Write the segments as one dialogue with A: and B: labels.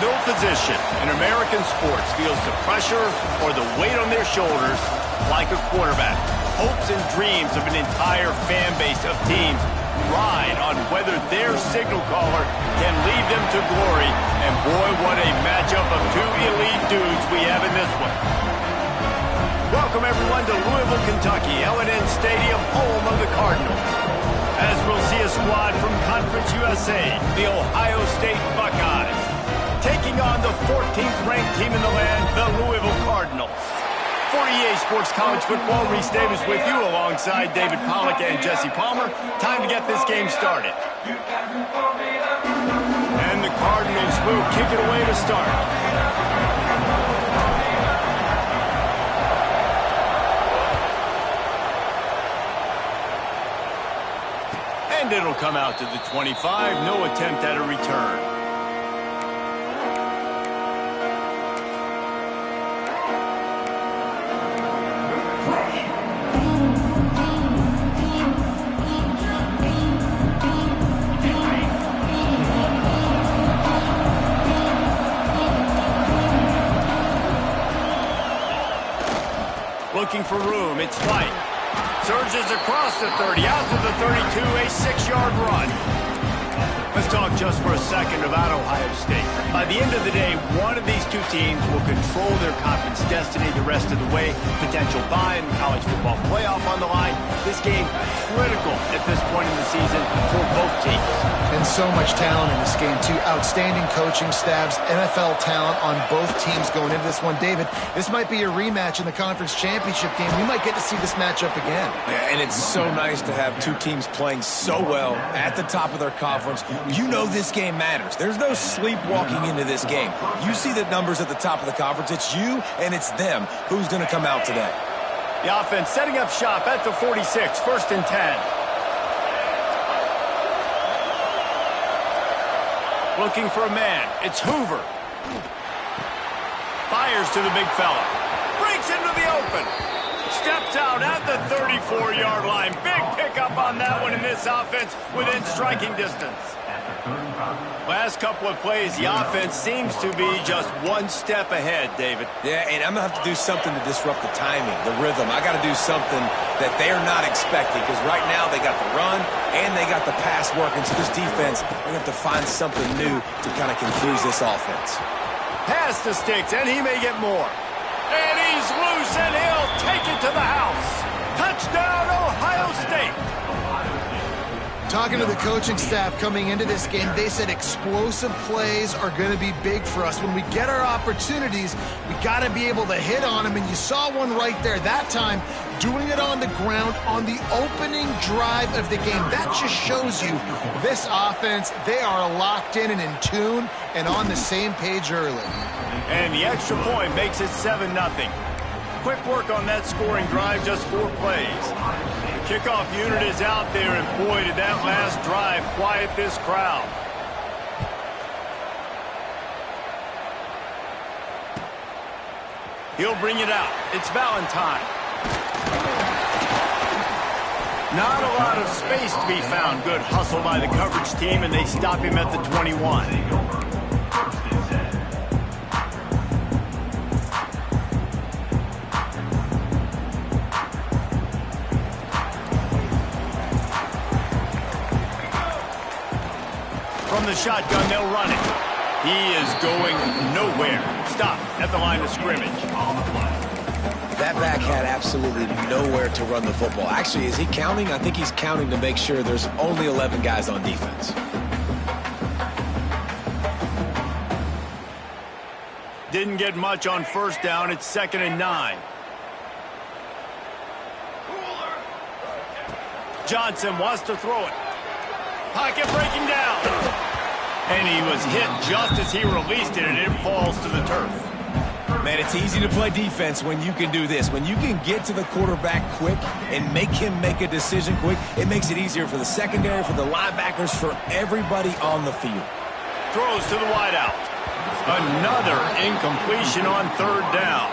A: no position in American sports feels the pressure or the weight on their shoulders like a quarterback. Hopes and dreams of an entire fan base of teams ride on whether their signal caller can lead them to glory. And boy, what a matchup of two elite dudes we have in this one. Welcome, everyone, to Louisville, Kentucky, L&N Stadium, home of the Cardinals. As we'll see a squad from Conference USA, the Ohio State Buckeyes, taking on the 14th-ranked team in the land, the Louisville Cardinals. For EA Sports College Football, Reese Davis with you alongside David Pollack and Jesse Palmer. Time to get this game started. And the Cardinals will kick it away to start. And it'll come out to the 25. No attempt at a return. Looking for room, it's White. Surges across the 30, out to the 32, a 6-yard run. Let's talk just for a second about Ohio State. By the end of the day, one of these two teams will control their conference destiny the rest of the way. Potential bye in the college football playoff on the line. This game critical at this point in the season for both teams.
B: And so much talent in this game, too. Outstanding coaching staffs, NFL talent on both teams going into this one. David, this might be a rematch in the conference championship game. We might get to see this matchup again.
C: Yeah, and it's so nice to have two teams playing so well at the top of their conference. You know this game matters. There's no sleepwalking into this game. You see the numbers at the top of the conference. It's you and it's them. Who's going to come out today?
A: The offense setting up shop at the 46, 1st and 10. Looking for a man. It's Hoover. Fires to the big fella. Breaks into the open. Steps out at the 34-yard line. Big pickup on that one in this offense within striking distance. Last couple of plays, the offense seems to be just one step ahead, David.
C: Yeah, and I'm going to have to do something to disrupt the timing, the rhythm. I got to do something that they're not expecting because right now they got the run and they got the pass working. So this defense, they're going to have to find something new to kind of confuse this offense.
A: Pass to Sticks, and he may get more. And he's loose, and he'll take it to the house. Touchdown, Ohio State.
B: Talking to the coaching staff coming into this game, they said explosive plays are going to be big for us. When we get our opportunities, we got to be able to hit on them, and you saw one right there. That time, doing it on the ground on the opening drive of the game. That just shows you this offense, they are locked in and in tune and on the same page early.
A: And the extra point makes it 7-0. Quick work on that scoring drive, just 4 plays. The kickoff unit is out there, and boy, did that last drive quiet this crowd. He'll bring it out. It's Valentine. Not a lot of space to be found. Good hustle by the coverage team, and they stop him at the 21. From the shotgun, they'll run it. He is going nowhere. Stop at the line of scrimmage.
C: That back had absolutely nowhere to run the football. Actually, is he counting? I think he's counting to make sure there's only 11 guys on defense.
A: Didn't get much on first down. It's 2nd and 9. Johnson wants to throw it. Pocket breaking down. And he was hit just as he released it, and it falls to the turf.
C: Man, it's easy to play defense when you can do this. When you can get to the quarterback quick and make him make a decision quick, it makes it easier for the secondary, for the linebackers, for everybody on the field.
A: Throws to the wideout. Another incompletion on 3rd down.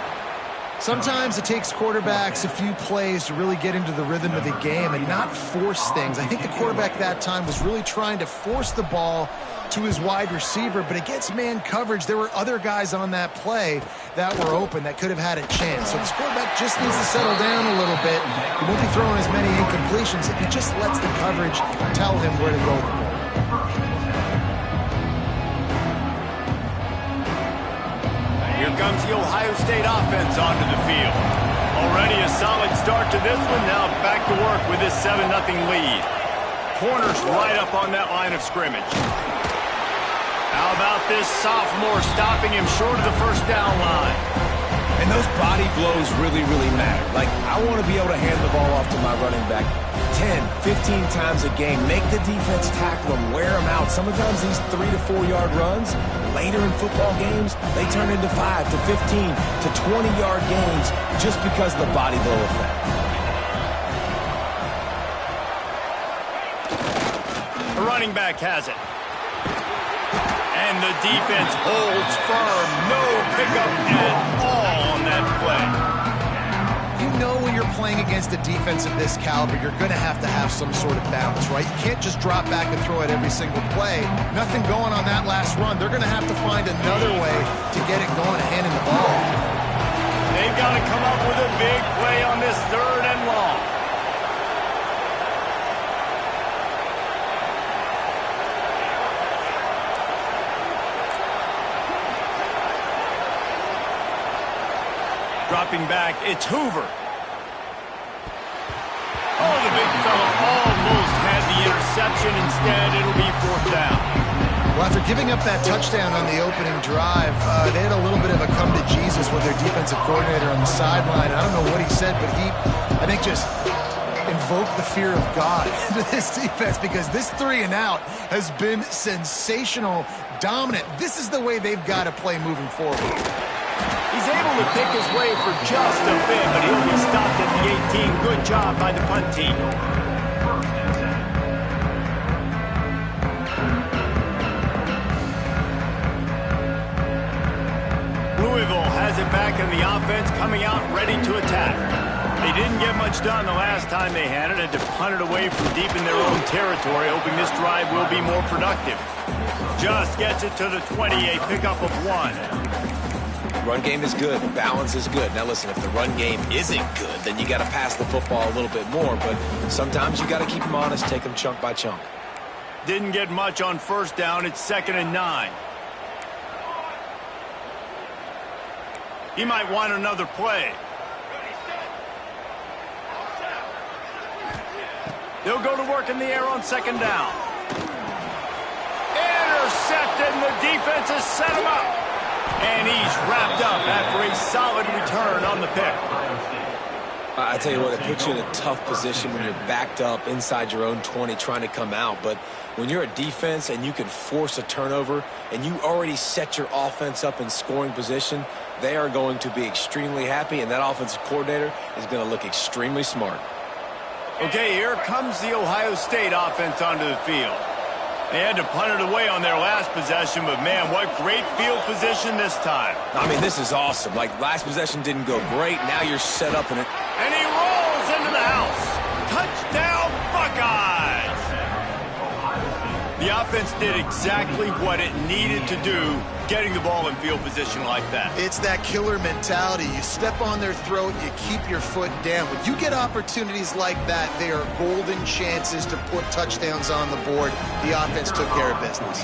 B: Sometimes it takes quarterbacks a few plays to really get into the rhythm of the game and not force things. I think the quarterback that time was really trying to force the ball to his wide receiver, but against man coverage, there were other guys on that play that were open that could have had a chance. So this quarterback just needs to settle down a little bit. He won't be throwing as many incompletions if he just lets the coverage tell him where to go with the ball.
A: Here comes the Ohio State offense onto the field. Already a solid start to this one. Now back to work with this 7-0 lead. Corners right up on that line of scrimmage. How about this sophomore stopping him short of the first down line?
C: And those body blows really, really matter. Like, I want to be able to hand the ball off to my running back 10, 15 times a game. Make the defense tackle them, wear them out. Sometimes these 3 to 4 yard runs, later in football games, they turn into 5 to 15 to 20-yard gains just because of the body blow effect.
A: The running back has it. And the defense holds firm. No pickup at all on that play.
B: You know when you're playing against a defense of this caliber, you're going to have some sort of balance, right? You can't just drop back and throw it every single play. Nothing going on that last run. They're going to have to find another way to get it going and handing the ball.
A: They've got to come up with a big play on this 3rd and long. Dropping back, it's Hoover. Oh, the big fella almost had the interception. Instead, it'll be 4th down.
B: Well, after giving up that touchdown on the opening drive, they had a little bit of a come to Jesus with their defensive coordinator on the sideline. I don't know what he said, but he, I think, just invoked the fear of God into this defense because this 3 and out has been sensational, dominant. This is the way they've got to play moving forward.
A: He's able to pick his way for just a bit, but he'll be stopped at the 18. Good job by the punt team. Louisville has it back in the offense, coming out ready to attack. They didn't get much done the last time they had it, and to punt it away from deep in their own territory, hoping this drive will be more productive. Just gets it to the 20, a pickup of 1.
C: Run game is good. Balance is good. Now, listen, if the run game isn't good, then you got to pass the football a little bit more. But sometimes you got to keep them honest, take them chunk by chunk.
A: Didn't get much on 1st down. It's 2nd and 9. He might want another play. They'll go to work in the air on 2nd down. Intercepted, and the defense has set him up. And he's wrapped up after a solid return on the pick.
C: I tell you what, it puts you in a tough position when you're backed up inside your own 20 trying to come out. But when you're a defense and you can force a turnover and you already set your offense up in scoring position, they are going to be extremely happy, and that offensive coordinator is going to look extremely smart.
A: Okay, here comes the Ohio State offense onto the field. They had to punt it away on their last possession, but man, what great field position this time.
C: I mean, this is awesome. Like, last possession didn't go great. Now you're set up in it.
A: And he rolls into the house. Touchdown, Buckeyes! The offense did exactly what it needed to do, getting the ball in field position like that.
B: It's that killer mentality. You step on their throat, you keep your foot down. When you get opportunities like that, they are golden chances to put touchdowns on the board. The offense took care of business.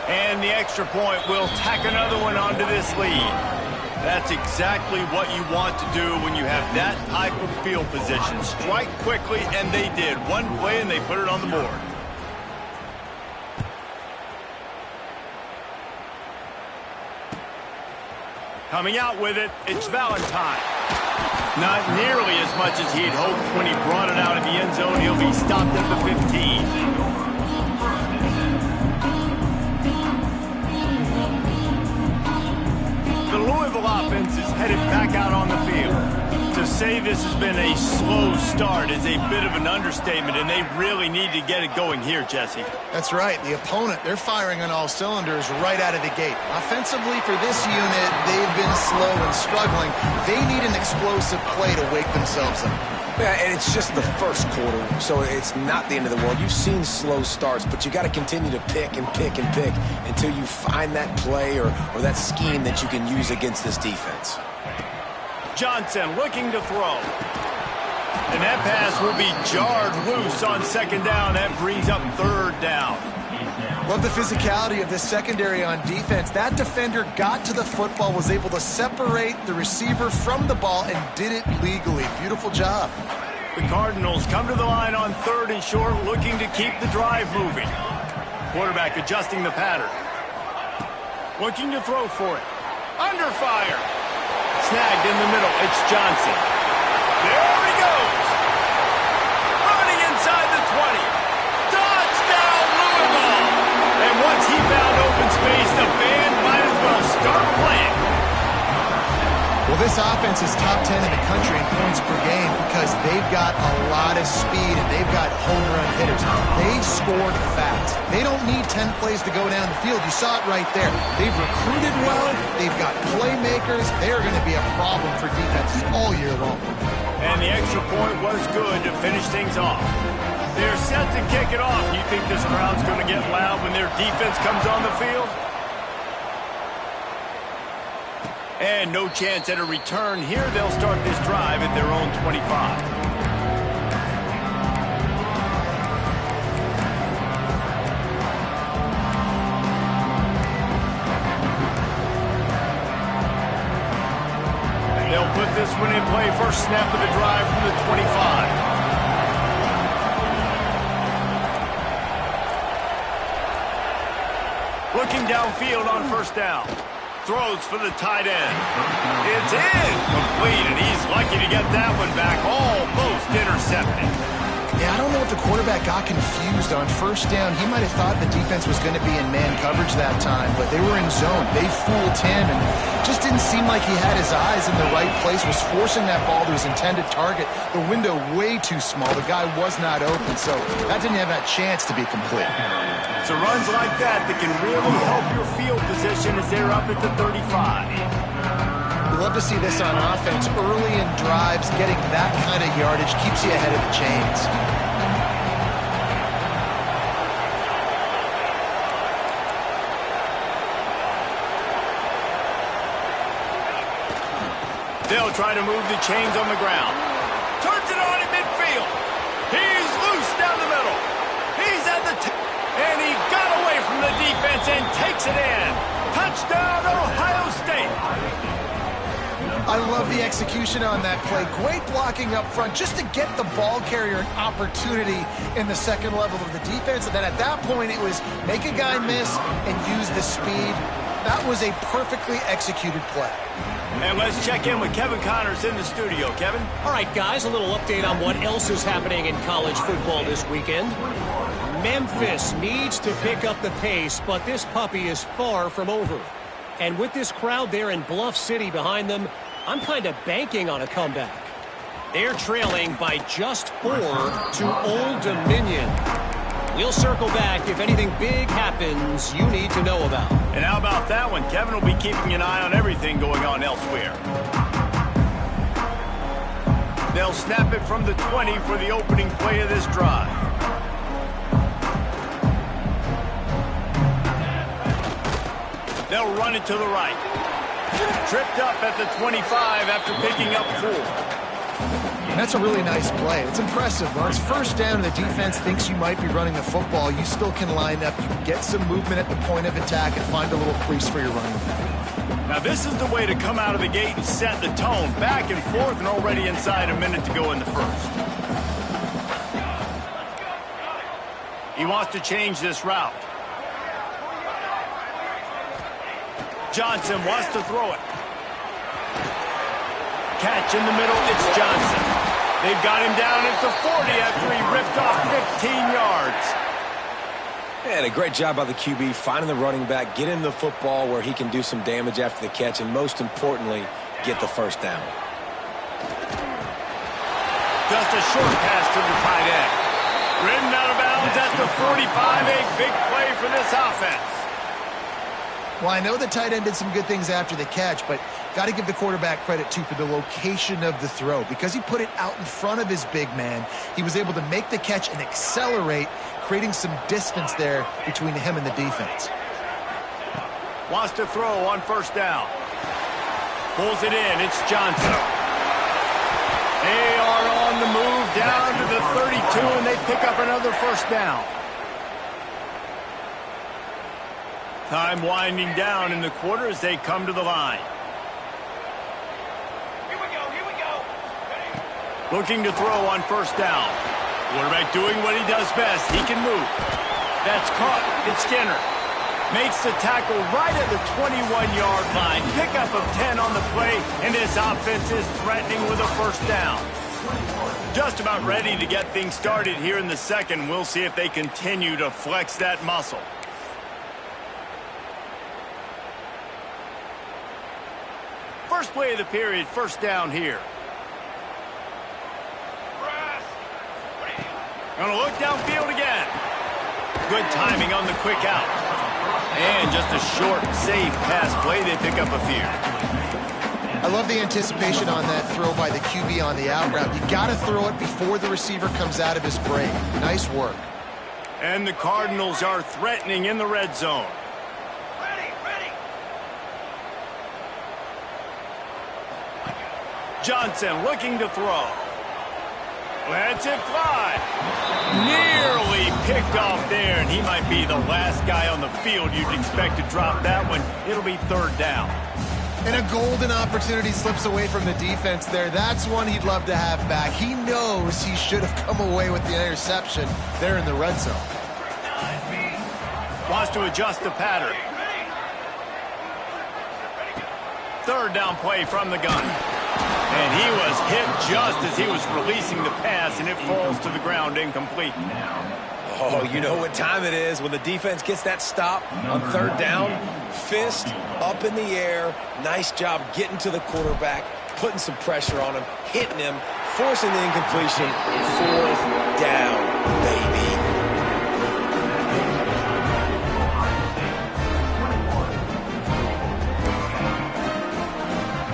A: And the extra point will tack another one onto this lead. That's exactly what you want to do when you have that type of field position. Strike quickly, and they did. One play, and they put it on the board. Coming out with it, it's Valentine. Not nearly as much as he'd hoped when he brought it out of the end zone. He'll be stopped at the 15. The Louisville offense is headed back out on the field. To say this has been a slow start is a bit of an understatement, and they really need to get it going here, Jesse.
B: That's right. The opponent, they're firing on all cylinders right out of the gate. Offensively, for this unit, they've been slow and struggling. They need an explosive play to wake themselves up.
C: Yeah, and it's just the first quarter, so it's not the end of the world. You've seen slow starts, but you got to continue to pick and pick and pick until you find that play or that scheme that you can use against this defense.
A: Johnson looking to throw. And that pass will be jarred loose on second down. That brings up third down.
B: Love the physicality of this secondary on defense. That defender got to the football, was able to separate the receiver from the ball, and did it legally. Beautiful job.
A: The Cardinals come to the line on third and short, looking to keep the drive moving. Quarterback adjusting the pattern. Looking to throw for it. Under fire. Snagged in the middle. It's Johnson. There he goes. Running inside the 20. Touchdown, Louisville. And once he found open space, the band might as well start playing.
B: Well, this offense is top 10 in the country in points per game because they've got a lot of speed and they've got home run hitters. They scored fast. They don't need 10 plays to go down the field. You saw it right there. They've recruited well. They've got playmakers. They're going to be a problem for defenses all year long.
A: And the extra point was good to finish things off. They're set to kick it off. You think this crowd's going to get loud when their defense comes on the field? And no chance at a return here. They'll start this drive at their own 25. They'll put this one in play. First snap of the drive from the 25. Looking downfield on first down. Throws for the tight end. It's incomplete, and he's lucky to get that one back. Almost intercepted.
B: Yeah, I don't know if the quarterback got confused on first down. He might have thought the defense was going to be in man coverage that time, but they were in zone. They fooled him, and just didn't seem like he had his eyes in the right place, was forcing that ball to his intended target. The window way too small. The guy was not open, so that didn't have that chance to be complete.
A: It's runs like that can really help your field position as they're up at the 35.
B: We love to see this on offense. Early in drives, getting that kind of yardage keeps you ahead of the chains.
A: They'll try to move the chains on the ground. Turns it on in midfield. He's loose down the middle. He's at the and he got away from the defense and takes it in. Touchdown, Ohio State.
B: I love the execution on that play. Great blocking up front just to get the ball carrier an opportunity in the second level of the defense. And then at that point, it was make a guy miss and use the speed. That was a perfectly executed play.
A: And let's check in with Kevin Connors in the studio. Kevin?
D: All right, guys, a little update on what else is happening in college football this weekend. Memphis needs to pick up the pace, but this puppy is far from over. And with this crowd there in Bluff City behind them, I'm kind of banking on a comeback. They're trailing by just 4 to Old Dominion. We'll circle back if anything big happens you need to know about.
A: And how about that one? Kevin will be keeping an eye on everything going on elsewhere. They'll snap it from the 20 for the opening play of this drive. They'll run it to the right. Tripped up at the 25 after picking up 4.
B: That's a really nice play. It's impressive. When it's first down and the defense thinks you might be running the football, you still can line up. You can get some movement at the point of attack and find a little crease for your running back.
A: Now this is the way to come out of the gate and set the tone. Back and forth and already inside a minute to go in the first. He wants to change this route. Johnson wants to throw it. Catch in the middle, it's Johnson. They've got him down at the 40 after he ripped off 15 yards.
C: And a great job by the QB finding the running back, get him the football where he can do some damage after the catch, and most importantly, get the first down.
A: Just a short pass to the tight end. Ridden out of bounds at the 45, a big play for this offense.
B: Well, I know the tight end did some good things after the catch, but Got to give the quarterback credit, too, for the location of the throw. Because he put it out in front of his big man, he was able to make the catch and accelerate, creating some distance there between him and the defense.
A: Wants to throw on first down. Pulls it in. It's Johnson. They are on the move down to the 32, and they pick up another first down. Time winding down in the quarter as they come to the line.
E: Here we go. Ready?
A: Looking to throw on first down. Quarterback doing what he does best. He can move. That's caught. It's Skinner. Makes the tackle right at the 21-yard line. Pickup of 10 on the play, and his offense is threatening with a first down. Just about ready to get things started here in the second. We'll see if they continue to flex that muscle. First play of the period, first down here. Gonna look downfield again. Good timing on the quick out. And just a short, safe pass play. They pick up a few.
B: I love the anticipation on that throw by the QB on the out route. You got to throw it before the receiver comes out of his break. Nice work.
A: And the Cardinals are threatening in the red zone.
E: Ready.
A: Johnson looking to throw. Lets it fly. Nearly picked off there, and he might be the last guy on the field you'd expect to drop that one. It'll be third down.
B: And a golden opportunity slips away from the defense there. That's one he'd love to have back. He knows he should have come away with the interception there in the red zone.
A: Wants to adjust the pattern. Third down play from the gun. And he was hit just as he was releasing the pass, and it falls to the ground incomplete.
C: Oh, you know what time it is when the defense gets that stop on third down. Fist up in the air. Nice job getting to the quarterback, putting some pressure on him, hitting him, forcing the incompletion. Fourth down, baby.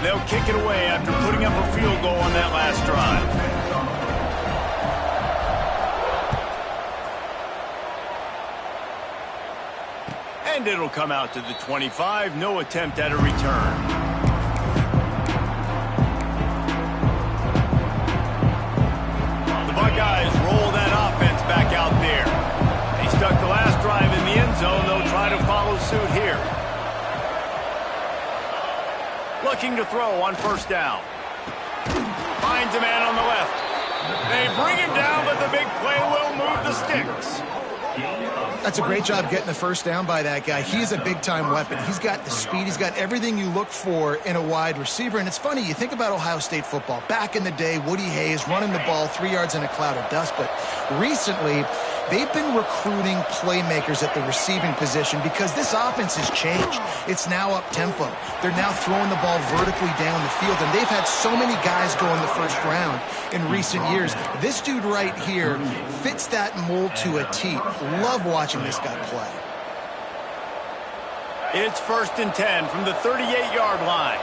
A: They'll kick it away after putting up a field goal on that last drive. And it'll come out to the 25. No attempt at a return. The Buckeyes roll that offense back out there. They stuck the last drive in the end zone. They'll try to follow suit here. Looking to throw on first down. Finds a man on the left. They bring him down, but the big play will move the sticks.
B: That's a great job getting the first down by that guy. He's a big-time weapon. He's got the speed. He's got everything you look for in a wide receiver. And it's funny, you think about Ohio State football. Back in the day, Woody Hayes running the ball 3 yards in a cloud of dust. But recently, they've been recruiting playmakers at the receiving position because this offense has changed. It's now up-tempo. They're now throwing the ball vertically down the field, and they've had so many guys go in the first round in recent years. This dude right here fits that mold to a T. Love watching this guy play.
A: It's 1st and 10 from the 38-yard line.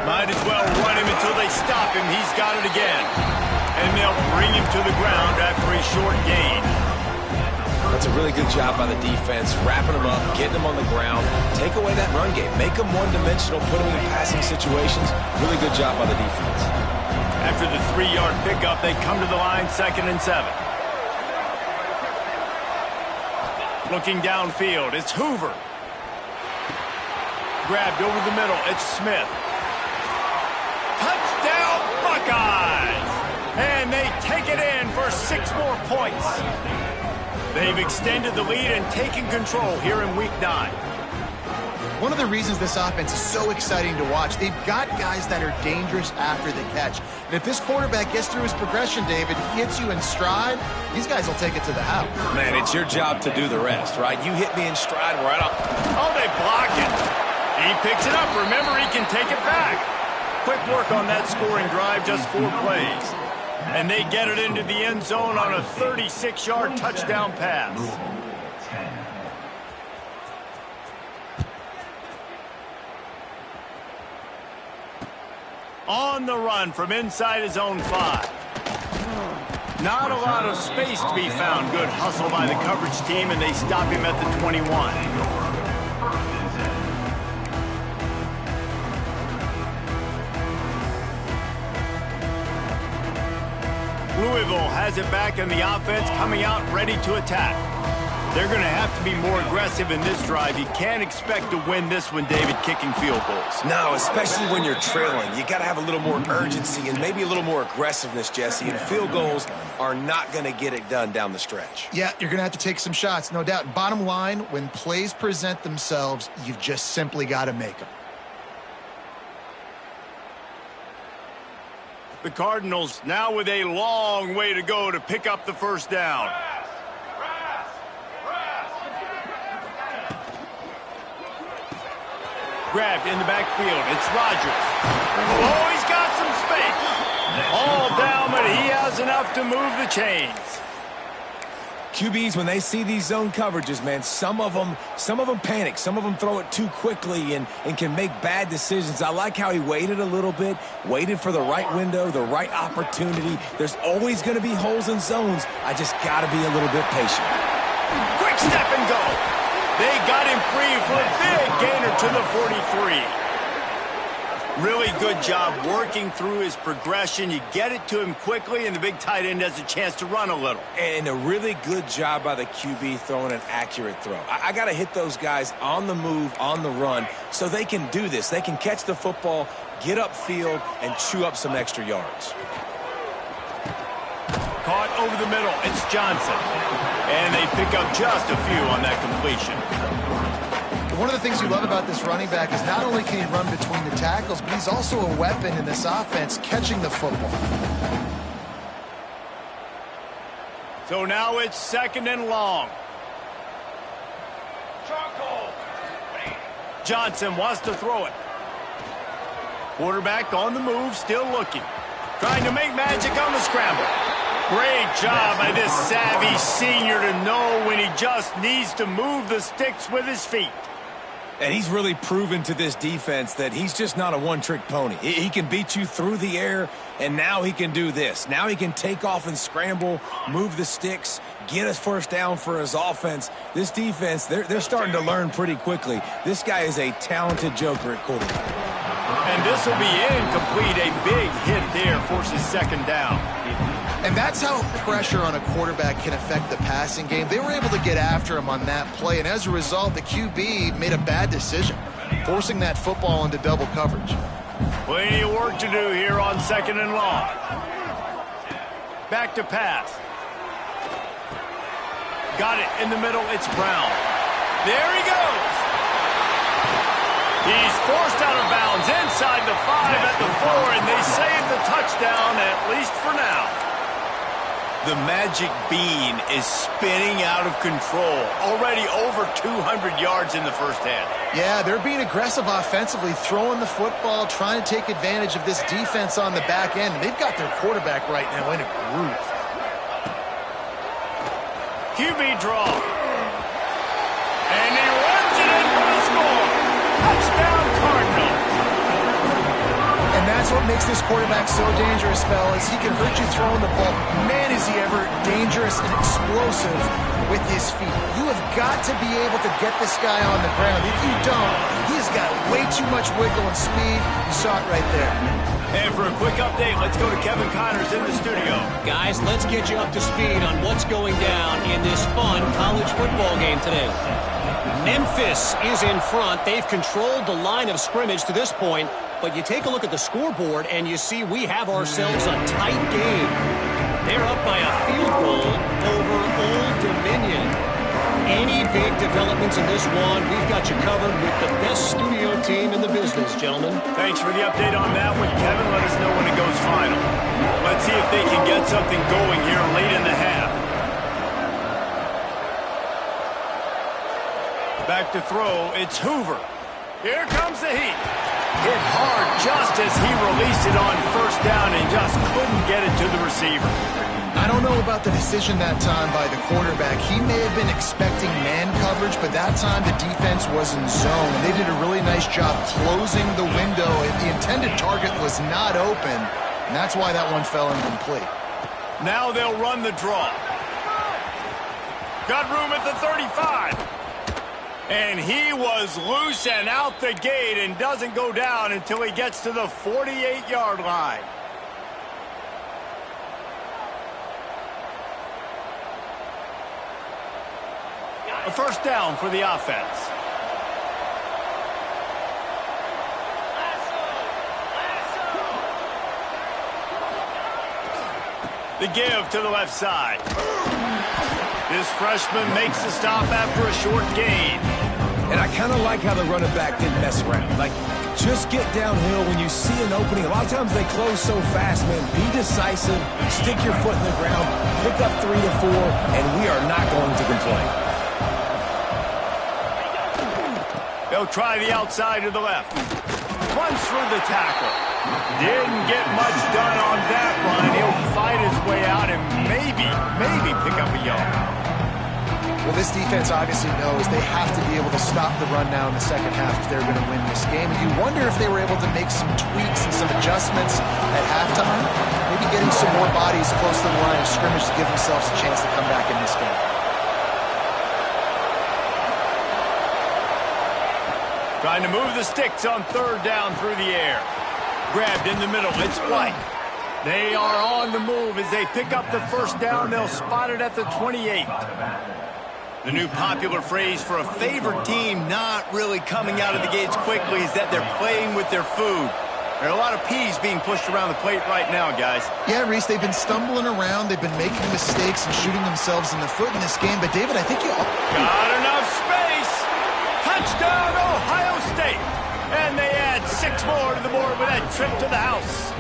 A: Might as well run him until they stop him. He's got it again. And they'll bring him to the ground after a short gain.
C: That's a really good job by the defense, wrapping him up, getting him on the ground. Take away that run game. Make him one-dimensional, put him in passing situations. Really good job by the defense.
A: After the 3-yard pickup, they come to the line, 2nd and 7. Looking downfield, it's Hoover. Grabbed over the middle, it's Smith. Touchdown, Buckeyes! And they take it in for 6 more points. They've extended the lead and taken control here in Week 9.
B: One of the reasons this offense is so exciting to watch, they've got guys that are dangerous after the catch. And if this quarterback gets through his progression, David, hits you in stride, these guys will take it to the house.
C: Man, it's your job to do the rest, right? You hit me in stride, right up.
A: Oh, they block it. He picks it up. Remember, he can take it back. Quick work on that scoring drive, just 4 plays. And they get it into the end zone on a 36-yard touchdown pass. On the run from inside his own 5. Not a lot of space to be found. Good hustle by the coverage team, and they stop him at the 21. Louisville has it back in the offense, coming out ready to attack. They're going to have to be more aggressive in this drive. You can't expect to win this one, David, kicking field goals.
C: No, especially when you're trailing. You got to have a little more urgency and maybe a little more aggressiveness, Jesse. And field goals are not going to get it done down the stretch.
B: Yeah, you're going to have to take some shots, no doubt. Bottom line, when plays present themselves, you've just simply got to make them.
A: The Cardinals now with a long way to go to pick up the first down. Grabbed in the backfield. It's Rodgers. Oh, he's got some space. All down, but he has enough to move the chains.
C: QBs, when they see these zone coverages, man, some of them panic. Some of them throw it too quickly and can make bad decisions. I like how he waited a little bit, waited for the right window, the right opportunity. There's always going to be holes in zones. I just got to be a little bit patient.
A: Quick step and go. They got him free for a big gainer to the 43. Really good job working through his progression. You get it to him quickly, and the big tight end has a chance to run a little.
C: And a really good job by the QB throwing an accurate throw. I got to hit those guys on the move, on the run, so they can do this. They can catch the football, get upfield, and chew up some extra yards.
A: Caught over the middle. It's Johnson. And they pick up just a few on that completion.
B: One of the things you love about this running back is not only can he run between the tackles, but he's also a weapon in this offense catching the football.
A: So now it's 2nd and long. Johnson wants to throw it. Quarterback on the move, still looking. Trying to make magic on the scramble. Great job by this savvy senior to know when he just needs to move the sticks with his feet.
C: And he's really proven to this defense that he's just not a one-trick pony. He can beat you through the air, and now he can do this. Now he can take off and scramble, move the sticks, get us first down for his offense. This defense, they're starting to learn pretty quickly. This guy is a talented joker at quarterback.
A: And this will be incomplete. A big hit there forces 2nd down.
B: And that's how pressure on a quarterback can affect the passing game. They were able to get after him on that play, and as a result, the QB made a bad decision, forcing that football into double coverage.
A: Plenty of work to do here on 2nd and long. Back to pass. Got it in the middle. It's Brown. There he goes. He's forced out of bounds inside the 5 at the 4, and they save the touchdown, at least for now. The magic bean is spinning out of control. Already over 200 yards in the first half.
B: Yeah, they're being aggressive offensively, throwing the football, trying to take advantage of this defense on the back end. They've got their quarterback right now in a groove.
A: QB draw. And he runs it in for the score. Touchdown, Cardinals.
B: And that's what makes this quarterback so dangerous, fellas. He can hurt you throwing the ball. Man, is he ever dangerous and explosive with his feet. You have got to be able to get this guy on the ground. If you don't, he's got way too much wiggle and speed. You saw it right there.
A: And for a quick update, let's go to Kevin Connors in the studio.
D: Guys, let's get you up to speed on what's going down in this fun college football game today. Memphis is in front. They've controlled the line of scrimmage to this point. But you take a look at the scoreboard, and you see we have ourselves a tight game. They're up by a field goal over Old Dominion. Any big developments in this one, we've got you covered with the best studio team in the business, gentlemen.
A: Thanks for the update on that one, Kevin. Let us know when it goes final. Let's see if they can get something going here late in the half. Back to throw, it's Hoover. Here comes the heat. Hit hard just as he released it on first down and just couldn't get it to the receiver.
B: I don't know about the decision that time by the quarterback. He may have been expecting man coverage, but that time the defense was in zone. And they did a really nice job closing the window. The intended target was not open, and that's why that one fell incomplete.
A: Now they'll run the draw. Got room at the 35. And he was loose and out the gate and doesn't go down until he gets to the 48-yard line. A first down for the offense. The give to the left side. This freshman makes the stop after a short gain.
C: And I kind of like how the running back didn't mess around. Like, just get downhill when you see an opening. A lot of times they close so fast, man. Be decisive, stick your foot in the ground, pick up 3 to 4, and we are not going to complain.
A: They'll try the outside to the left. Runs through the tackle. Didn't get much done on that run. He'll fight his way out and maybe pick up a yard.
B: Well, this defense obviously knows they have to be able to stop the run now in the second half if they're going to win this game. And you wonder if they were able to make some tweaks and some adjustments at halftime. Maybe getting some more bodies close to the line of scrimmage to give themselves a chance to come back in this game.
A: Trying to move the sticks on third down through the air. Grabbed in the middle. It's White. They are on the move as they pick up the first down. They'll spot it at the 28. The new popular phrase for a favored team not really coming out of the gates quickly is that they're playing with their food. There are a lot of peas being pushed around the plate right now, guys.
B: Yeah, Reese, they've been stumbling around. They've been making mistakes and shooting themselves in the foot in this game. But, David, I think you...
A: Got enough space. Touchdown, Ohio State. And they add 6 more to the board with that trip to the house.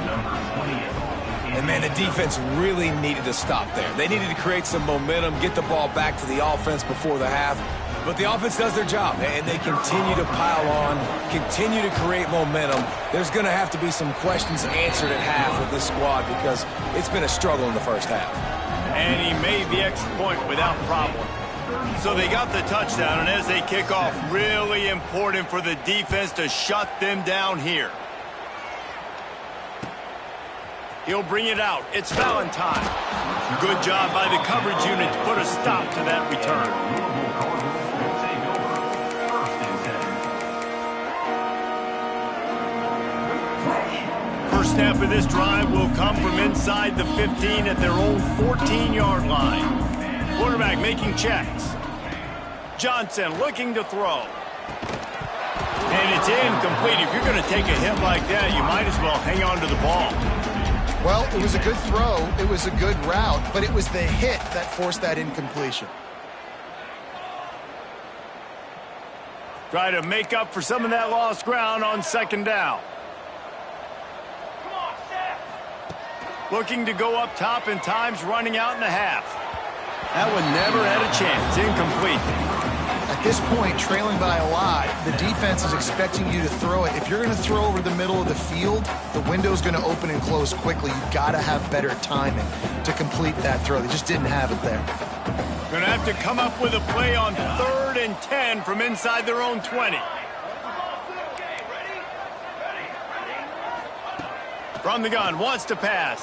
C: And, man, the defense really needed to stop there. They needed to create some momentum, get the ball back to the offense before the half. But the offense does their job, and they continue to pile on, continue to create momentum. There's going to have to be some questions answered at half with this squad because it's been a struggle in the first half.
A: And he made the extra point without problem. So they got the touchdown, and as they kick off, really important for the defense to shut them down here. He'll bring it out. It's Valentine. Good job by the coverage unit to put a stop to that return. First snap of this drive will come from inside the 15 at their own 14-yard line. Quarterback making checks. Johnson looking to throw. And it's incomplete. If you're going to take a hit like that, you might as well hang on to the ball.
B: Well, it was a good throw, it was a good route, but it was the hit that forced that incompletion.
A: Try to make up for some of that lost ground on second down.
E: Come on, Steph.
A: Looking to go up top and time's running out in the half. That one never had a chance. Incomplete.
B: At this point, trailing by a lot, the defense is expecting you to throw it. If you're going to throw over the middle of the field, the window's going to open and close quickly. You've got to have better timing to complete that throw. They just didn't have it there.
A: Going to have to come up with a play on 3rd and 10 from inside their own 20. From the gun, wants to pass.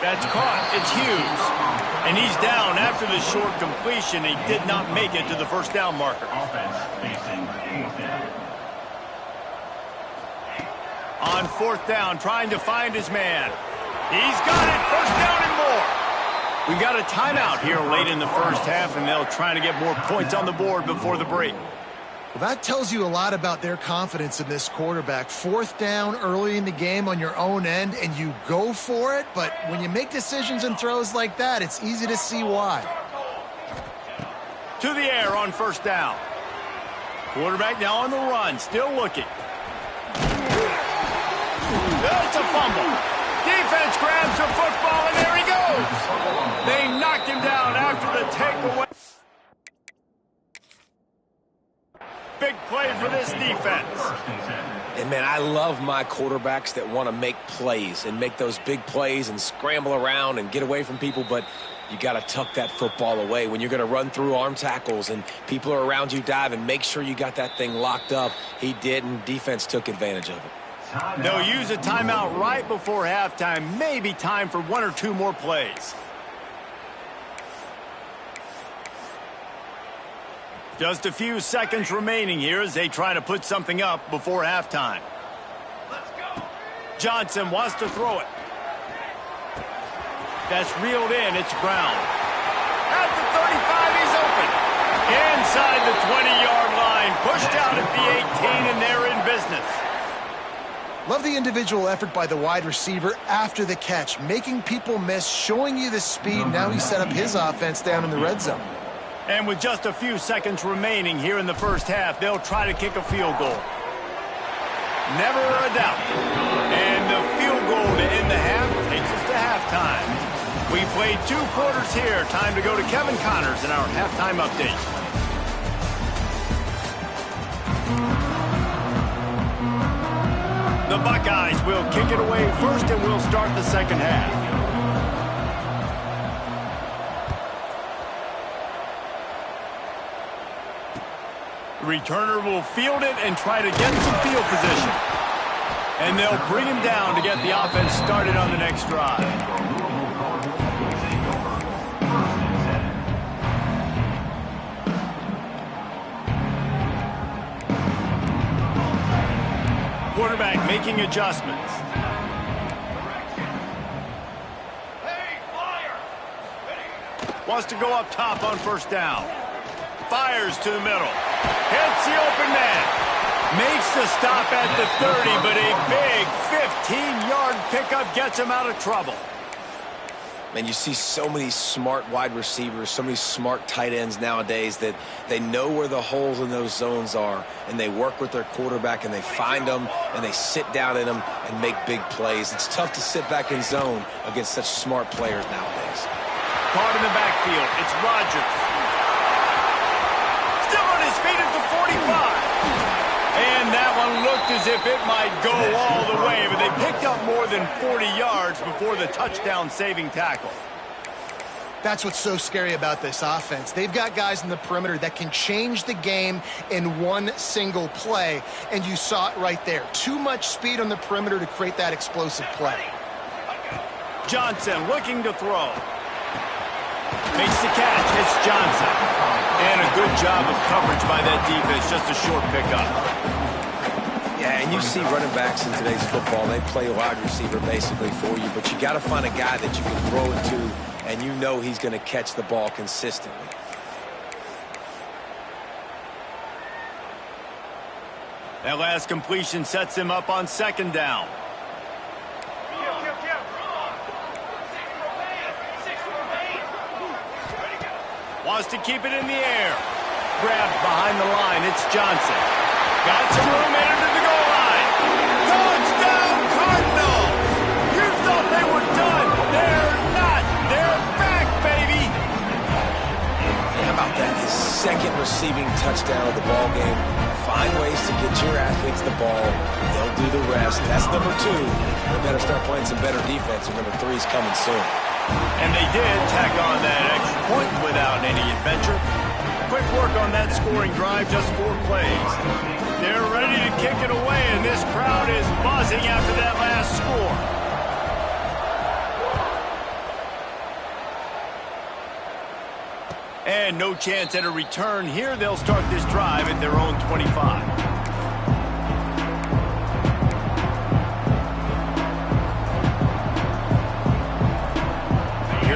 A: That's caught. It's Hughes. And he's down after the short completion. He did not make it to the first down marker. On 4th down, trying to find his man. He's got it. First down and more. We got a timeout here late in the first half, and they'll try to get more points on the board before the break.
B: Well, that tells you a lot about their confidence in this quarterback. 4th down early in the game on your own end, and you go for it. But when you make decisions and throws like that, it's easy to see why.
A: To the air on 1st down. Quarterback now on the run, still looking. That's a fumble. Defense grabs the football, and there he goes. They knocked him down after the takeaway. Big play for this defense.
C: And, man, I love my quarterbacks that want to make plays and make those big plays and scramble around and get away from people, but you got to tuck that football away. When you're going to run through arm tackles and people are around you diving, make sure you got that thing locked up. He did, and defense took advantage of it.
A: They'll use a timeout right before halftime. Maybe time for 1 or 2 more plays. Just a few seconds remaining here as they try to put something up before halftime.
E: Let's go.
A: Johnson wants to throw it. That's reeled in. It's Brown. At the 35, he's open. Inside the 20-yard line. Pushed out at the 18, and they're in business.
B: Love the individual effort by the wide receiver after the catch, making people miss, showing you the speed. Now he set up his offense down in the red zone.
A: And with just a few seconds remaining here in the first half, they'll try to kick a field goal. Never a doubt. And the field goal to end the half takes us to halftime. We played 2 quarters here. Time to go to Kevin Connors in our halftime update. The Buckeyes will kick it away first, and we'll start the second half. Returner will field it and try to get some field position. And they'll bring him down to get the offense started on the next drive. Quarterback making adjustments.
E: Hey, flyer.
A: Wants to go up top on first down. Fires to the middle. Hits the open man. Makes the stop at the 30, but a big 15-yard pickup gets him out of trouble.
C: Man, you see so many smart wide receivers, so many smart tight ends nowadays that they know where the holes in those zones are, and they work with their quarterback, and they find them, and they sit down in them and make big plays. It's tough to sit back in zone against such smart players nowadays.
A: Caught in the backfield. It's Rodgers. Still on his feet at the 45. And that one looked as if it might go all the way, but they picked up more than 40 yards before the touchdown-saving tackle.
B: That's what's so scary about this offense. They've got guys in the perimeter that can change the game in one single play, and you saw it right there. Too much speed on the perimeter to create that explosive play.
A: Johnson looking to throw. Makes the catch. It's Johnson. And a good job of coverage by that defense. Just a short pickup.
C: Yeah, and you see running backs in today's football, they play wide receiver basically for you, but you got to find a guy that you can throw it to, and you know he's going to catch the ball consistently.
A: That last completion sets him up on second down. Wants to keep it in the air. Grabbed behind the line. It's Johnson. Got some room into the goal line. Touchdown, Cardinal! You thought they were done. They're not. They're back, baby.
C: Yeah, how about that? His second receiving touchdown of the ball game. Find ways to get your athletes the ball. They'll do the rest. That's number 2. They better start playing some better defense, and number 3 is coming soon.
A: And they did tack on that extra point without any adventure. Quick work on that scoring drive, just 4 plays. They're ready to kick it away, and this crowd is buzzing after that last score. And no chance at a return here. They'll start this drive at their own 25.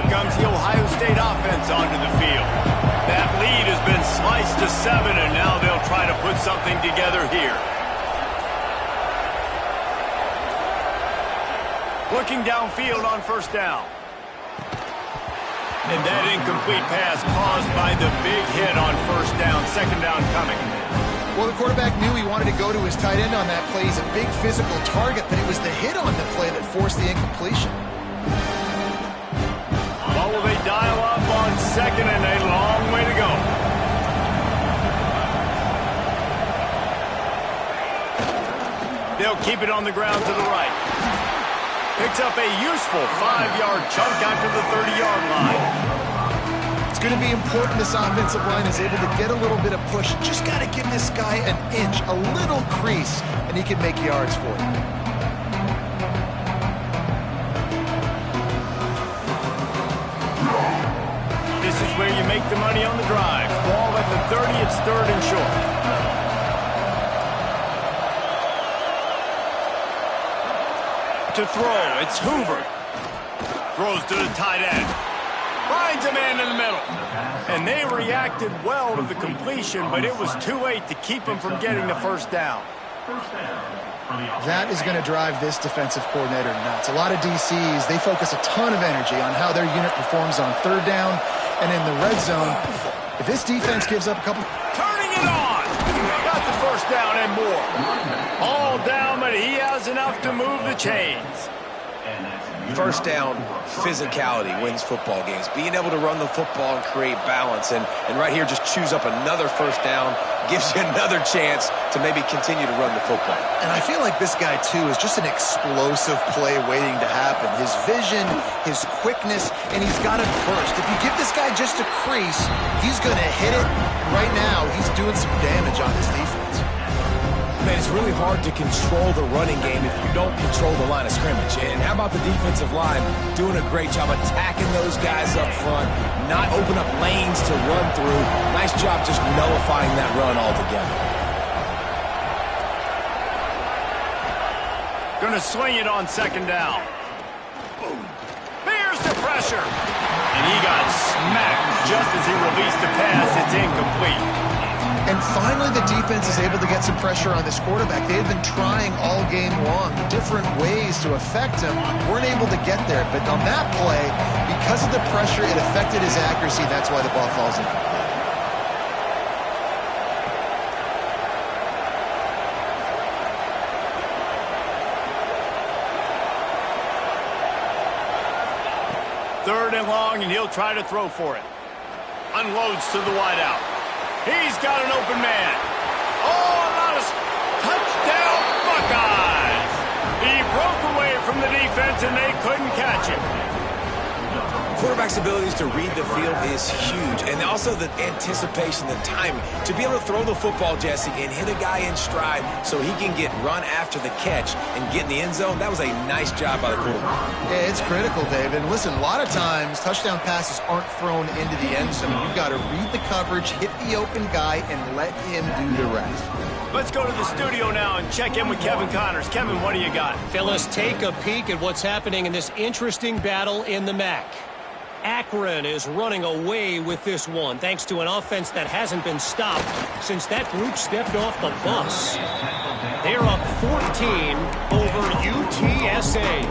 A: Comes the Ohio State offense onto the field. That lead has been sliced to 7, and now they'll try to put something together here. Looking downfield on first down. And that incomplete pass caused by the big hit on first down. Second down coming.
B: Well, the quarterback knew he wanted to go to his tight end on that play. He's a big physical target, but it was the hit on the play that forced the incompletion.
A: What will they dial up on second, and a long way to go? They'll keep it on the ground to the right. Picks up a useful 5-yard chunk after the 30-yard line.
B: It's going to be important this offensive line is able to get a little bit of push. Just got to give this guy an inch, a little crease, and he can make yards for you.
A: This is where you make the money on the drive. Ball at the 30, it's 3rd and short. To throw, it's Hoover. Throws to the tight end. Finds a man in the middle. And they reacted well to the completion, but it was too late to keep him from getting the first down.
B: That is going to drive this defensive coordinator nuts. A lot of DCs, they focus a ton of energy on how their unit performs on 3rd down and in the red zone. If this defense gives up a couple...
A: Turning it on! Got the first down and more. All down, but he has enough to move the chains.
C: First down, physicality wins football games. Being able to run the football and create balance. And right here, just choose up another first down, gives you another chance to maybe continue to run the football.
B: And I feel like this guy, too, is just an explosive play waiting to happen. His vision, his quickness, and he's got it first. If you give this guy just a crease, he's going to hit it. And right now, he's doing some damage on his defense.
C: Man, it's really hard to control the running game if you don't control the line of scrimmage. And how about the defensive line doing a great job attacking those guys up front, not open up lanes to run through. Nice job just nullifying that run altogether.
A: Gonna swing it on 2nd down. Here's the pressure. And he got smacked just as he released the pass. It's incomplete.
B: And finally, the defense is able to get some pressure on this quarterback. They have been trying all game long different ways to affect him. Weren't able to get there. But on that play, because of the pressure, it affected his accuracy. That's why the ball falls incomplete.
A: Third and long, and he'll try to throw for it. Unloads to the wideout. He's got an open man. Oh, not a touchdown, Buckeyes! He broke away from the defense, and they couldn't catch him.
C: Quarterback's abilities to read the field is huge, and also the anticipation, the timing. To be able to throw the football, Jesse, and hit a guy in stride so he can get run after the catch and get in the end zone, that was a nice job by the quarterback.
B: Yeah, it's critical, David. And listen, a lot of times, touchdown passes aren't thrown into the end zone. You've got to read the coverage, hit the open guy, and let him do the rest.
A: Let's go to the studio now and check in with Kevin Connors. Kevin, what do you got?
D: Phyllis, take a peek at what's happening in this interesting battle in the MAC. Akron is running away with this one, thanks to an offense that hasn't been stopped since that group stepped off the bus. They're up 14 over UTSA.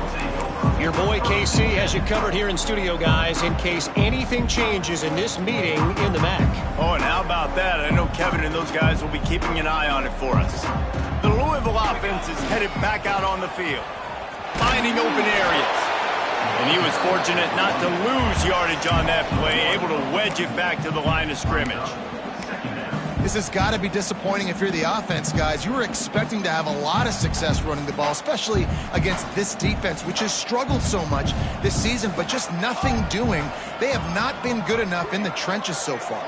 D: Your boy KC has you covered here in studio, guys, in case anything changes in this meeting in the MAC.
A: Oh, and how about that? I know Kevin and those guys will be keeping an eye on it for us. The Louisville offense is headed back out on the field, finding open areas. And he was fortunate not to lose yardage on that play, able to wedge it back to the line of scrimmage.
B: This has got to be disappointing if you're the offense, guys. You were expecting to have a lot of success running the ball, especially against this defense, which has struggled so much this season, but just nothing doing. They have not been good enough in the trenches so far.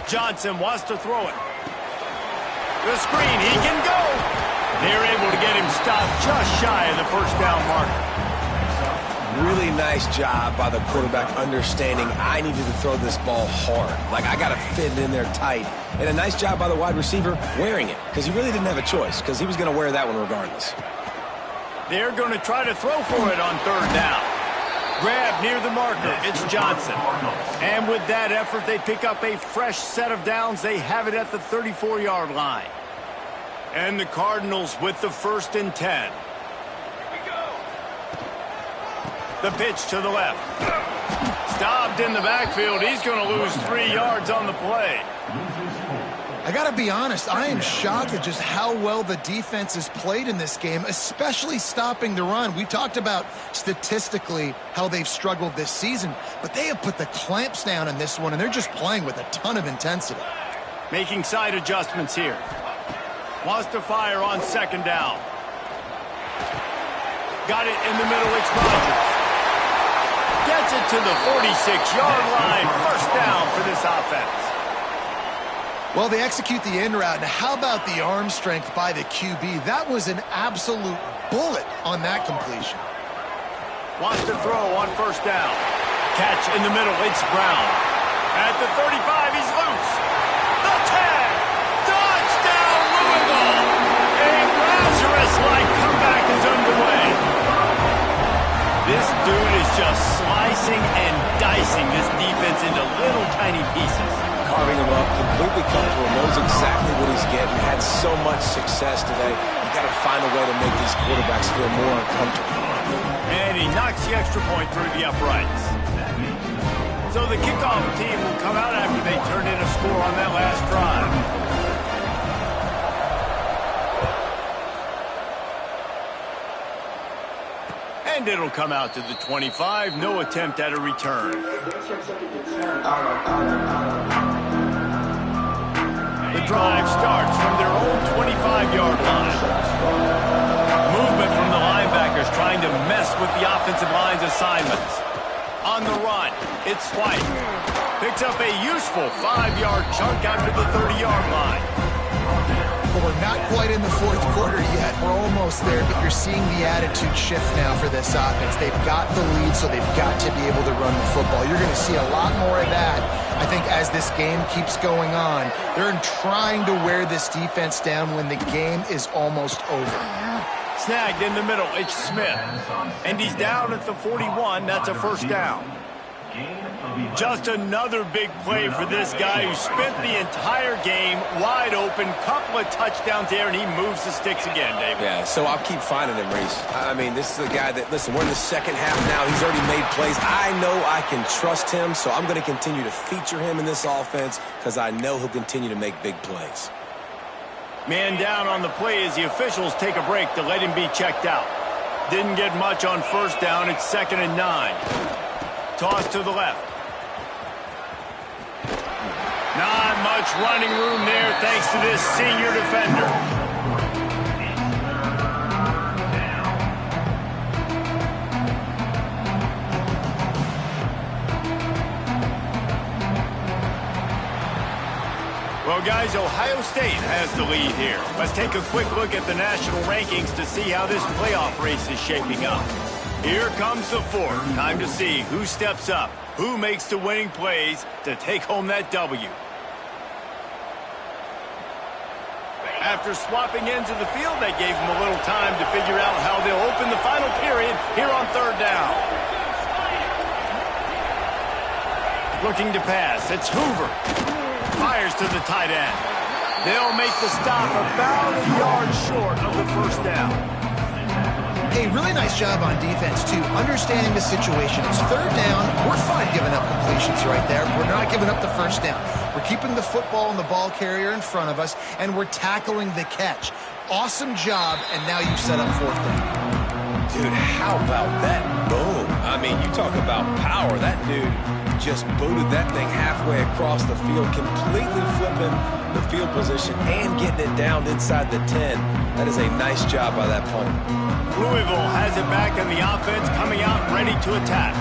A: Johnson wants to throw it. The screen, he can go. They're able to get him stopped just shy of the first down marker.
C: Really nice job by the quarterback understanding I needed to throw this ball hard. Like, I got to fit it in there tight. And a nice job by the wide receiver wearing it, because he really didn't have a choice, because he was going to wear that one regardless.
A: They're going to try to throw for it on 3rd down. Grab near the marker. It's Johnson. And with that effort, they pick up a fresh set of downs. They have it at the 34-yard line. And the Cardinals with the 1st and 10. The pitch to the left. Stopped in the backfield. He's going to lose 3 yards on the play.
B: I got to be honest, I am shocked at just how well the defense has played in this game, especially stopping the run. We talked about statistically how they've struggled this season, but they have put the clamps down in this one, and they're just playing with a ton of intensity.
A: Making side adjustments here. Wants to fire on second down. Got it in the middle, it's Rodgers. Gets it to the 46-yard line. First down for this offense.
B: Well, they execute the in route. Now, how about the arm strength by the QB? That was an absolute bullet on that completion.
A: Wants to throw on first down. Catch in the middle, it's Brown. At the 35, he's loose. The 10. Touchdown, Louisville. A Lazarus-like comeback is underway. This dude is just slicing and dicing this defense into little tiny pieces.
C: Carving him up, completely comfortable, knows exactly what he's getting, had so much success today. You got to find a way to make these quarterbacks feel more uncomfortable.
A: And he knocks the extra point through the uprights. So the kickoff team will come out after they turn in a score on that last drive. And it'll come out to the 25. No attempt at a return. The drive starts from their own 25-yard line. Movement from the linebackers trying to mess with the offensive line's assignments. On the run, it's White. Picks up a useful 5-yard chunk after the 30-yard line.
B: Well, we're not quite in the fourth quarter yet. We're almost there, but you're seeing the attitude shift now for this offense. They've got the lead, so they've got to be able to run the football. You're going to see a lot more of that, I think, as this game keeps going on. They're trying to wear this defense down when the game is almost over.
A: Snagged in the middle, it's Smith. And he's down at the 41. That's a first down. Just another big play for this guy who spent the entire game wide open. Couple of touchdowns there, and he moves the sticks again, David.
C: Yeah, so I'll keep finding him, Reese. I mean, this is the guy that, listen, we're in the second half now. He's already made plays. I know I can trust him, so I'm going to continue to feature him in this offense because I know he'll continue to make big plays.
A: Man down on the play as the officials take a break to let him be checked out. Didn't get much on first down. It's 2nd and 9. Toss to the left. Not much running room there thanks to this senior defender. Well, guys, Ohio State has the lead here. Let's take a quick look at the national rankings to see how this playoff race is shaping up. Here comes the fourth. Time to see who steps up, who makes the winning plays to take home that W. After swapping ends of the field, that gave them a little time to figure out how they'll open the final period here on third down. Looking to pass, it's Hoover. Fires to the tight end. They'll make the stop about a yard short of the first down.
B: Hey, really nice job on defense, too. Understanding the situation. It's third down. We're fine giving up completions right there. We're not giving up the first down. We're keeping the football and the ball carrier in front of us, and we're tackling the catch. Awesome job, and now you've set up fourth down.
C: Dude, how about that boom? I mean, you talk about power. That dude just booted that thing halfway across the field, completely flipping the field position and getting it down inside the 10. That is a nice job by that punter.
A: Louisville has it back in the offense, coming out ready to attack.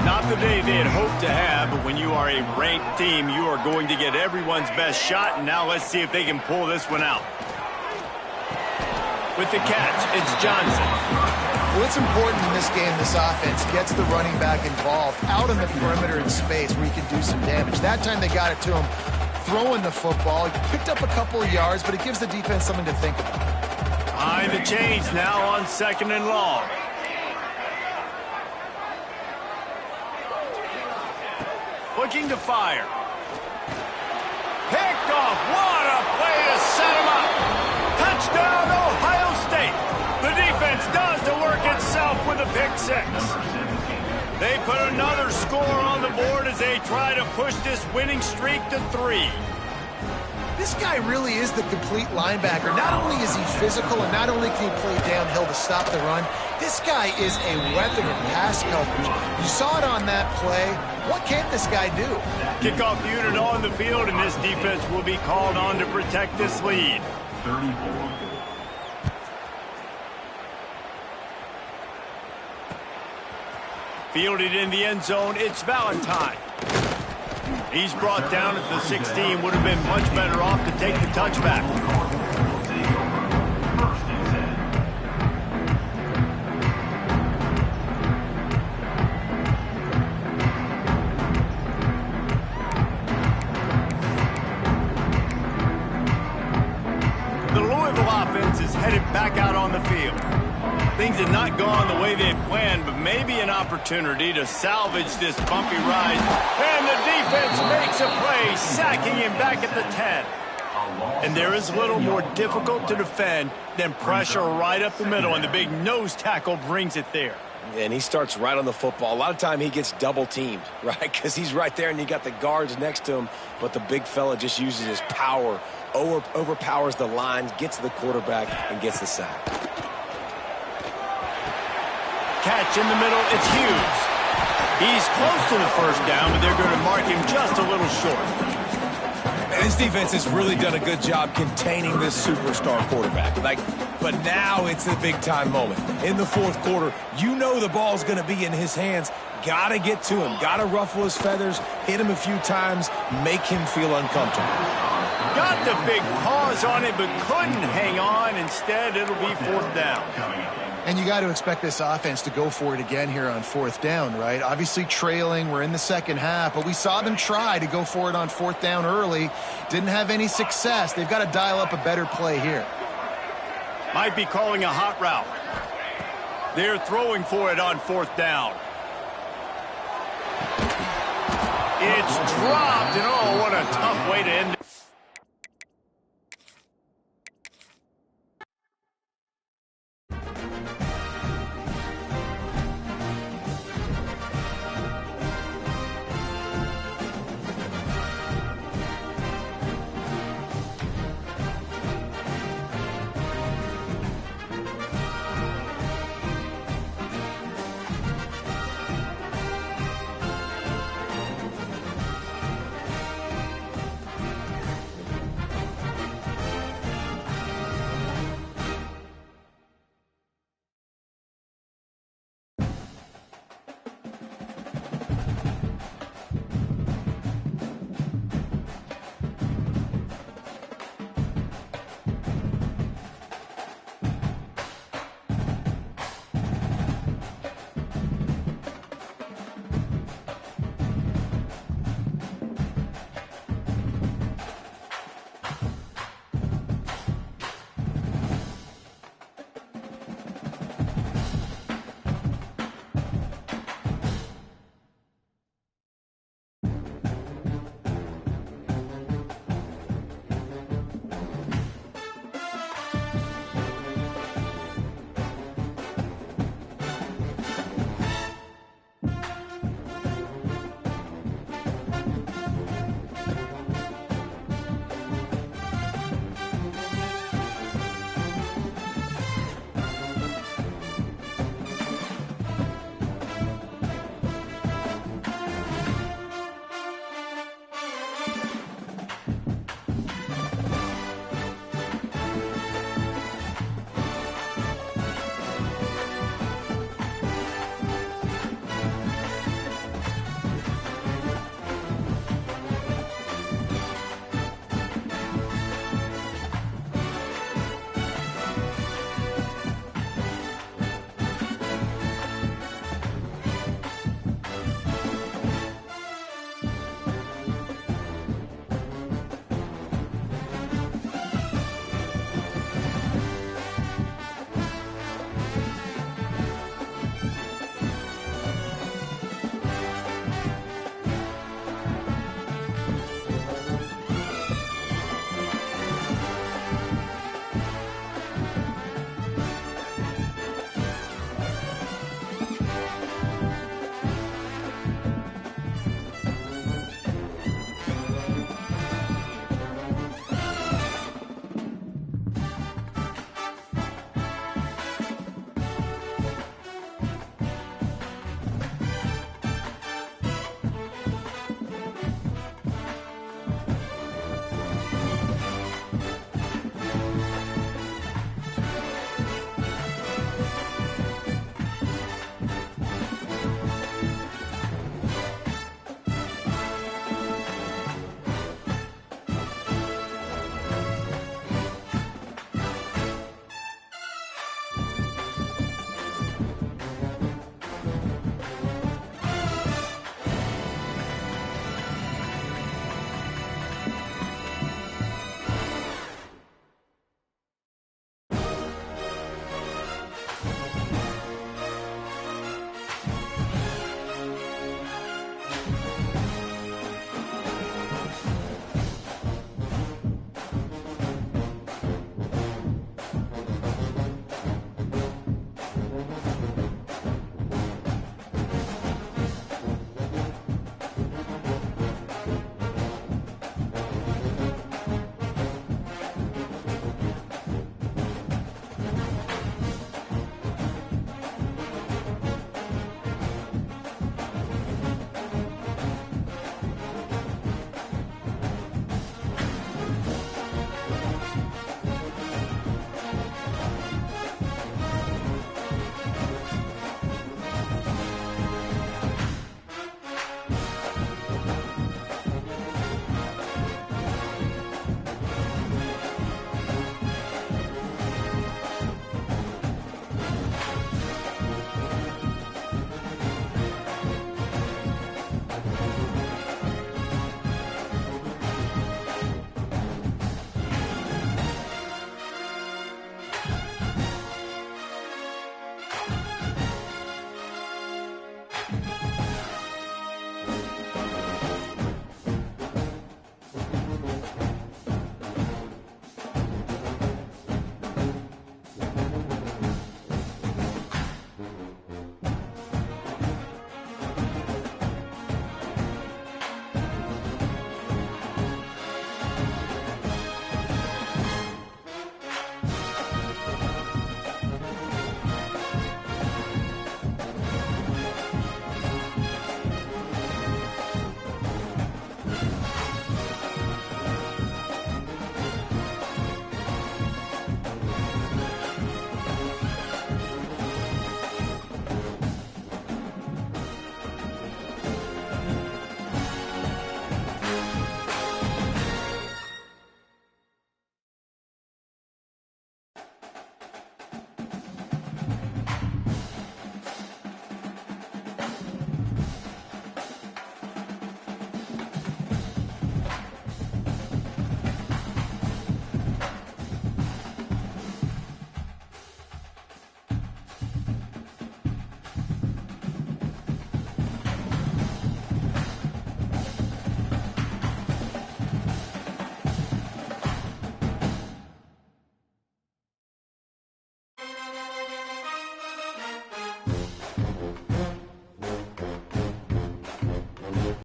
A: Not the day they had hoped to have, but when you are a ranked team, you are going to get everyone's best shot, and now let's see if they can pull this one out. With the catch, it's Johnson.
B: Well, it's important in this game, this offense gets the running back involved out on the perimeter in space where he can do some damage. That time they got it to him throwing the football. He picked up a couple of yards, but it gives the defense something to think about.
A: Behind the chains now on 2nd and long. Looking to fire. Picked off. What a play to set him up. Touchdown, Ohio State. The defense does the work itself with a pick six. They put another score on the board as they try to push this winning streak to 3.
B: This guy really is the complete linebacker. Not only is he physical and not only can he play downhill to stop the run, this guy is a weapon in pass coverage. You saw it on that play. What can this guy do?
A: Kickoff unit on the field, and this defense will be called on to protect this lead. Fielded in the end zone, it's Valentine. He's brought down at the 16. Would have been much better off to take the touchback. The Louisville offense is headed back out on the field. Things have not gone the way they had planned, but maybe an opportunity to salvage this bumpy ride. And the defense makes a play, sacking him back at the 10. And there is little more difficult to defend than pressure right up the middle, and the big nose tackle brings it there.
C: And he starts right on the football. A lot of time he gets double teamed, right? Because he's right there and you got the guards next to him, but the big fella just uses his power, overpowers the lines, gets to the quarterback, and gets the sack.
A: Catch in the middle, it's Hughes. He's close to the first down, but they're going to mark him just a little short.
C: And this defense has really done a good job containing this superstar quarterback. But now it's a big-time moment. In the fourth quarter, you know the ball's going to be in his hands. Got to get to him. Got to ruffle his feathers, hit him a few times, make him feel uncomfortable.
A: Got the big paws on it, but couldn't hang on. Instead, it'll be fourth down.
B: And you got to expect this offense to go for it again here on fourth down, right? Obviously trailing, we're in the second half, but we saw them try to go for it on fourth down early. Didn't have any success. They've got to dial up a better play here.
A: Might be calling a hot route. They're throwing for it on fourth down. It's dropped, and oh, what a tough way to end it.